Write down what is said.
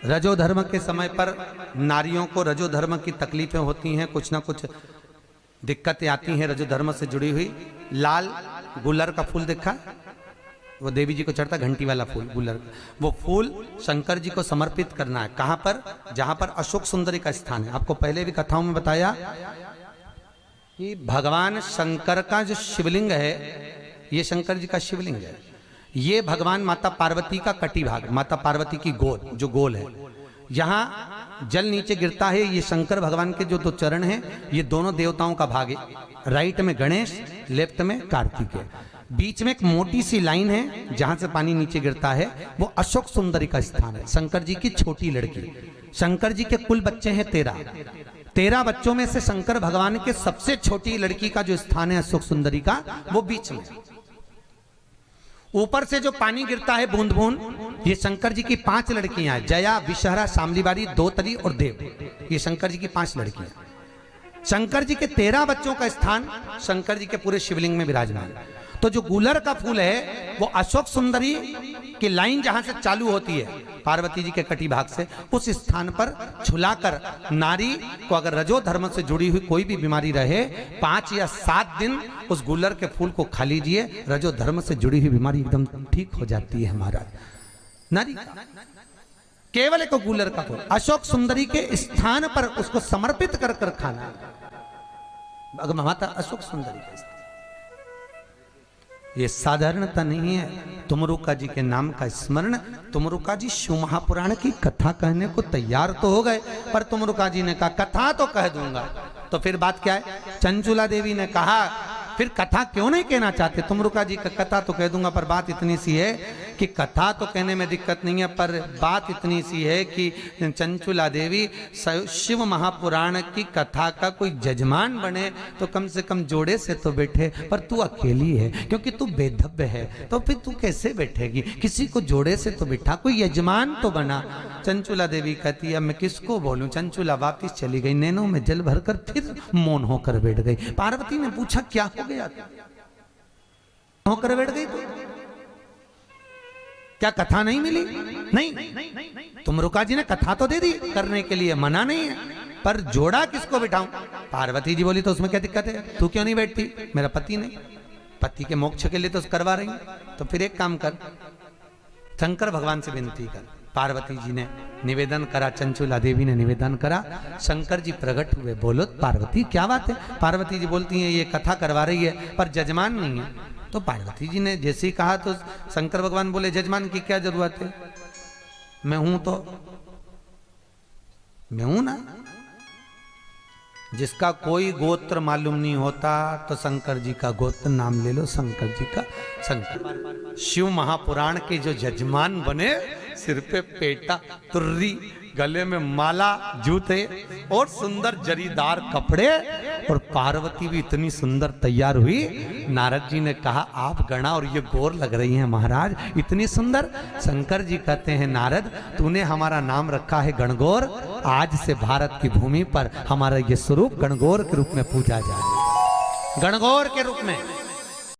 रजो धर्म के समय पर नारियों को रजो धर्म की तकलीफें होती हैं, कुछ ना कुछ दिक्कतें आती हैं रजो धर्म से जुड़ी हुई। लाल गुलर का फूल देखा, वो देवी जी को चढ़ता घंटी वाला फूल गुलर, वो फूल शंकर जी को समर्पित करना है। कहां पर? जहां पर अशोक सुंदरी का स्थान है। आपको पहले भी कथाओं में बताया कि भगवान शंकर का जो शिवलिंग है, ये शंकर जी का शिवलिंग है, ये भगवान माता पार्वती का कटी भाग, माता पार्वती की गोद जो गोल है, यहाँ जल नीचे गिरता है। ये शंकर भगवान के जो दो चरण हैं, ये दोनों देवताओं का भाग है। राइट में गणेश, लेफ्ट में कार्तिकेय, बीच में एक मोटी सी लाइन है जहां से पानी नीचे गिरता है, वो अशोक सुंदरी का स्थान है। शंकर जी की छोटी लड़की, शंकर जी के कुल बच्चे हैं 13 बच्चों में से शंकर भगवान के सबसे छोटी लड़की का जो स्थान है अशोक सुंदरी का, वो बीच में। ऊपर से जो पानी गिरता है बूंद बूंद, ये शंकर जी की 5 लड़कियां हैं, जया, विषहरा, शामलीबारी, दोतरी और देव। ये शंकर जी की 5 लड़कियां। शंकर जी के 13 बच्चों का स्थान शंकर जी के पूरे शिवलिंग में विराजमान है। तो जो गुलर का फूल है वो अशोक सुंदरी की लाइन जहां से चालू होती है पार्वती जी के कटी भाग से, उस स्थान पर छुलाकर नारी को अगर रजो धर्म से जुड़ी हुई कोई भी बीमारी रहे, 5 या 7 दिन उस गुलर के फूल को खा लीजिए, रजो धर्म से जुड़ी हुई बीमारी एकदम ठीक हो जाती है। हमारा नारी केवल एक गुलर का फूल अशोक सुंदरी के स्थान पर उसको समर्पित कर कर खाना। अगर माता अशोक सुंदरी का ये साधारणता नहीं है। तुमरुका जी के नाम का स्मरण, तुमरुका जी शिव महापुराण की कथा कहने को तैयार तो हो गए, पर तुमरुका जी ने कहा कथा तो कह दूंगा। तो फिर बात क्या है? चंचुला देवी ने कहा फिर कथा क्यों नहीं कहना चाहते? तुमरुका जी का कथा तो कह दूंगा, पर बात इतनी सी है कि कथा तो कहने में दिक्कत नहीं है, पर बात इतनी सी है कि चंचुला देवी शिव महापुराण की कथा का कोई जजमान बने तो कम से कम जोड़े से तो बैठे, पर तू अकेली है, क्योंकि तू बेधब्य है, तो फिर तू कैसे बैठेगी? किसी को जोड़े से तो बिठा, कोई यजमान तो बना। चंचुला देवी कहती है मैं किसको बोलूं? चंचुला वापिस चली गई, नैनों में जल भरकर फिर मौन होकर बैठ गई। पार्वती ने पूछा क्या हो गया? होकर बैठ गई तो क्या कथा नहीं मिली? नहीं, तुमरुका जी ने कथा तो दे दी, करने के लिए मना नहीं है, पर जोड़ा किसको बिठाऊं? पार्वती जी बोली तो उसमें क्या दिक्कत है, तू क्यों नहीं बैठती? मेरा पति नहीं, पति के मोक्ष के लिए तो करवा रही, तो फिर एक काम कर, शंकर भगवान से विनती कर। पार्वती जी ने निवेदन करा, चंचुला देवी ने निवेदन करा, शंकर जी प्रकट हुए। बोलो पार्वती क्या बात है? पार्वती जी बोलती हैं ये कथा करवा रही है पर जजमान नहीं है। तो पार्वती जी ने जैसे ही कहा तो शंकर भगवान बोले जजमान की क्या जरूरत है, मैं हूं तो मैं हूं ना। जिसका कोई गोत्र मालूम नहीं होता तो शंकर जी का गोत्र नाम ले लो, शंकर जी का शंकर। शिव महापुराण के जो जजमान बने, सिर पे पेटा, तुर्री, गले में माला, जूते और सुंदर जरीदार कपड़े, और पार्वती भी इतनी सुंदर तैयार हुई। नारद जी ने कहा आप गणा और ये गोर लग रही हैं महाराज, इतनी सुंदर। शंकर जी कहते हैं नारद तूने हमारा नाम रखा है गणगौर, आज से भारत की भूमि पर हमारा ये स्वरूप गणगौर के रूप में पूजा जाए, गणगौर के रूप में।